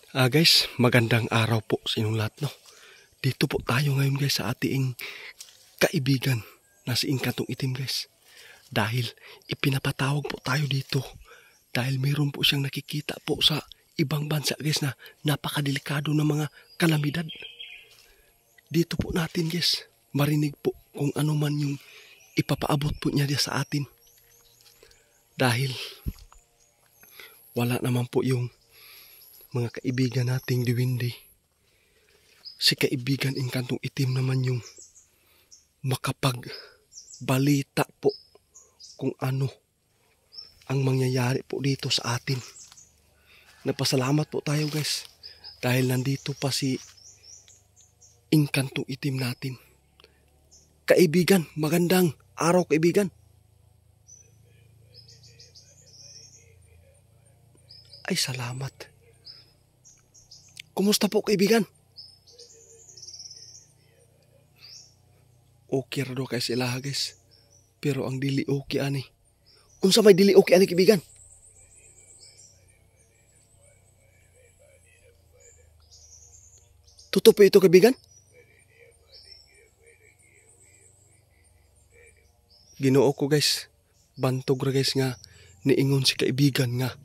Guys, magandang araw po sa inyong lahat, no? Dito po tayo ngayon guys sa ating kaibigan na si Inkantong Itim guys. Dahil ipinapatawag po tayo dito. Dahil mayroon po siyang nakikita po sa ibang bansa guys na napakadelikado ng mga kalamidad. Dito po natin guys, marinig po kung ano man yung ipapaabot po niya sa atin. Dahil wala naman po yung mga kaibigan nating diwindi. Si kaibigan Inkantong Itim naman yung makapagbalita po kung ano ang mangyayari po dito sa atin. Napasalamat po tayo guys dahil nandito pa si Inkantong Itim natin. Kaibigan, magandang araw kaibigan. Ay salamat. Kumusta po kaibigan? Okay ra do kay sila guys. Pero ang dili okay ani. Unsa may dili okay ani kaibigan? Totoo po ito kaibigan? Ginoo ko guys. Bantog ra guys nga niingon si kaibigan nga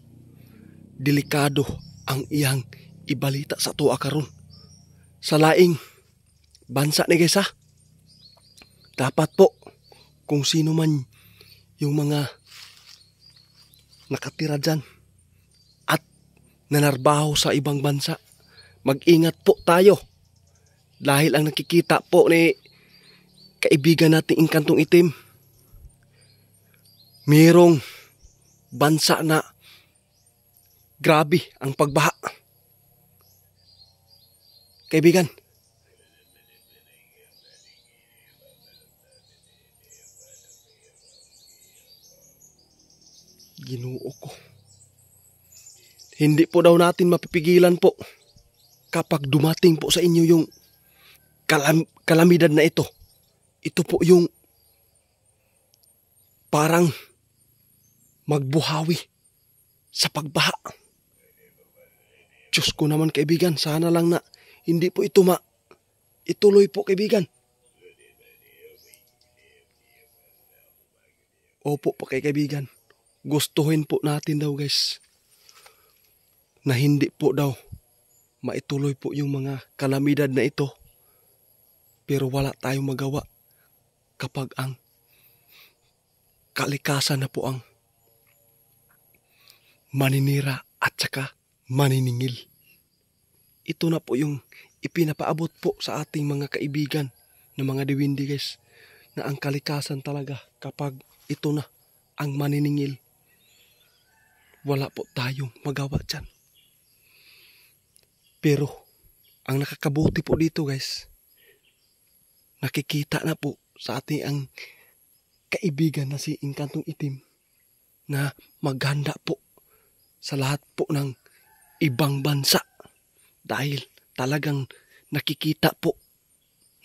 delikado ang iyang ibalita sa tuwa karon. Sa laing bansa ni guys ha. Dapat po kung sino man yung mga nakatira dyan at nanarbaho sa ibang bansa, mag-ingat po tayo. Dahil ang nakikita po ni kaibigan nating Inkantong Itim, mayroong bansa na grabe ang pagbaha. Kaibigan, Ginoo ko. Hindi po daw natin mapipigilan po kapag dumating po sa inyo yung kalamidad na ito. Ito po yung parang magbuhawi sa pagbaha. Diyos ko naman kaibigan, sana lang na hindi po ito ituloy po kaibigan. Opo po kaibigan. Gustuhin po natin daw guys na hindi po daw maituloy po yung mga kalamidad na ito. Pero wala tayong magawa kapag ang kalikasan na po ang maninira at saka maniningil. Ito na po yung ipinapaabot po sa ating mga kaibigan na mga diwindi guys, na ang kalikasan talaga kapag ito na ang maniningil, wala po tayong magawa dyan. Pero ang nakakabuti po dito guys, nakikita na po sa ating ang kaibigan na si Inkantong Itim na maghanda po sa lahat po ng ibang bansa. Dahil talagang nakikita po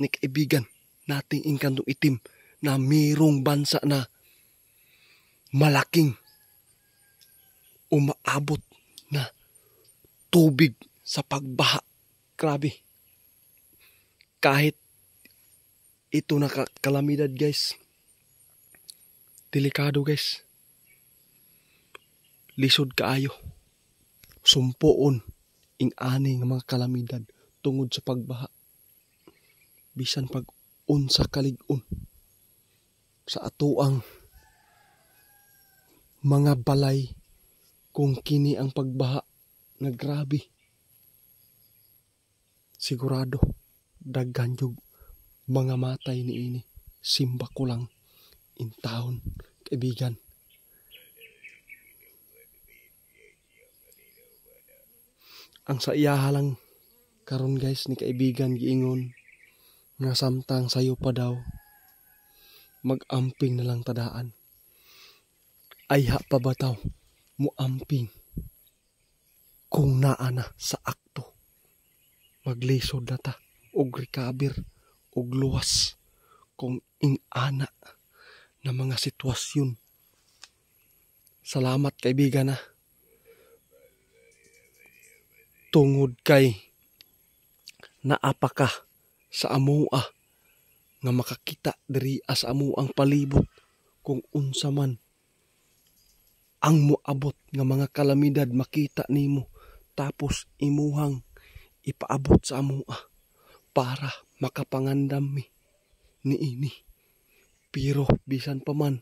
ni kaibigan nating Inkantong Itim na mayroong bansa na malaking umaabot na tubig sa pagbaha. Grabe. Kahit ito na kalamidad guys, delikado guys. Lisod kaayo. Sumpoon ing ani nga mga kalamidad tungod sa pagbaha. Bisan pag unsa kalig-on sa atuang mga balay kung kini ang pagbaha na grabe. Sigurado daghan yung mga matay niini. Simba ko lang in taon kaibigan. Ang sa iyaha lang karon guys ni kaibigan giingon nga samtang sayo pa daw mag-amping na lang tadaan. Ay ha pa ba taw muamping kung naa na sa akto. Maglisod na ta og recover og luwas kung ing-ana na mga sitwasyon. Salamat kaibigan na. tungod kay naapa ka sa amoa nga makakita diri sa amoang palibot kung unsa man ang moabot nga mga kalamidad makita nimo tapos imuhang ipaabot sa amoa para makapangandam mi niini. Pero bisan pa man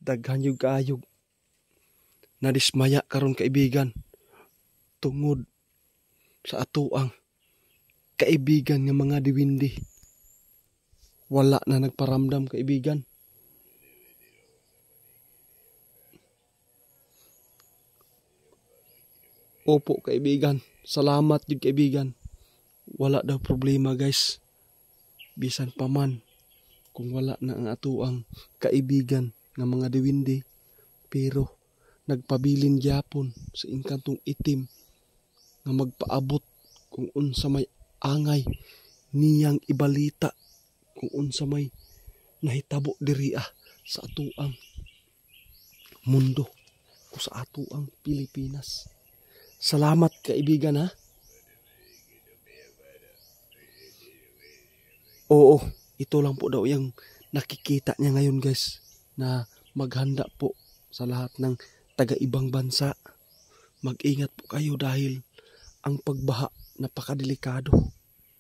daghan yung kaayog nadismaya karon kaibigan tungod sa atoang kaibigan nga mga diwindi. Wala na nagparamdam kaibigan. Opo kaibigan, salamat yun kaibigan. Wala daw problema guys. Bisan pa man kung wala na ang atuang kaibigan nga mga diwindi. Pero nagpabilin gyapon sa inkantong itim nga magpaabot kung unsa may angay niyang ibalita kung unsa may nahitabo diri sa atuang mundo o sa atuang Pilipinas. Salamat kaibigan ha. Oo, ito lang po daw yung nakikita niya ngayon guys na maghanda po sa lahat ng taga-ibang bansa. Mag-ingat po kayo dahil ang pagbaha napakadelikado.